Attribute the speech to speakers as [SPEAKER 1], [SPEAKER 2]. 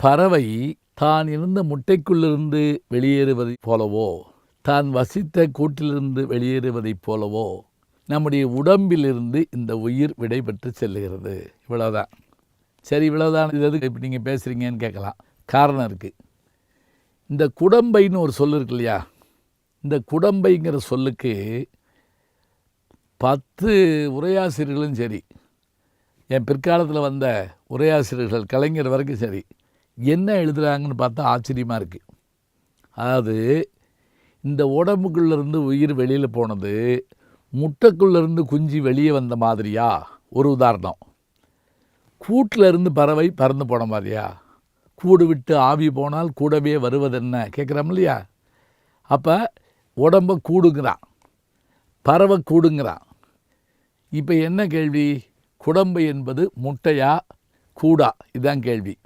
[SPEAKER 1] பறவை தான் இருந்த முட்டைக்குள்ளிருந்து வெளியேறுவதைப் போலவோ, தான் வசித்த கூட்டிலிருந்து வெளியேறுவதைப் போலவோ நம்முடைய உடம்பிலிருந்து இந்த உயிர் விடைபெற்று செல்லுகிறது. இவ்வளோதான். சரி, இவ்வளோதான். இது எதுக்கு இப்போ நீங்கள் பேசுகிறீங்கன்னு கேட்கலாம். காரணம் இருக்குது. இந்த குடம்பைன்னு ஒரு சொல் இருக்கு இல்லையா? இந்த குடம்பைங்கிற சொல்லுக்கு 10 உரையாசிரியர்களும் சரி, என் பிற்காலத்தில் வந்த உரையாசிரியர்கள் கலைஞர் வரைக்கும் சரி, என்ன எழுதுகிறாங்கன்னு பார்த்தா ஆச்சரியமாக இருக்குது. அதாவது இந்த உடம்புக்குள்ளேருந்து உயிர் வெளியில் போனது முட்டைக்குள்ளேருந்து குஞ்சு வெளியே வந்த மாதிரியா ஒரு உதாரணம், கூட்டில் இருந்து பறவை பறந்து போன மாதிரியா, கூடு விட்டு ஆவி போனால் கூடவே வருவதென்ன கேட்குறோம் இல்லையா? அப்போ உடம்பை கூடுங்கிறான், பறவை கூடுங்கிறான். இப்போ என்ன கேள்வி? குடம்பை என்பது முட்டையா கூடா? இதுதான் கேள்வி.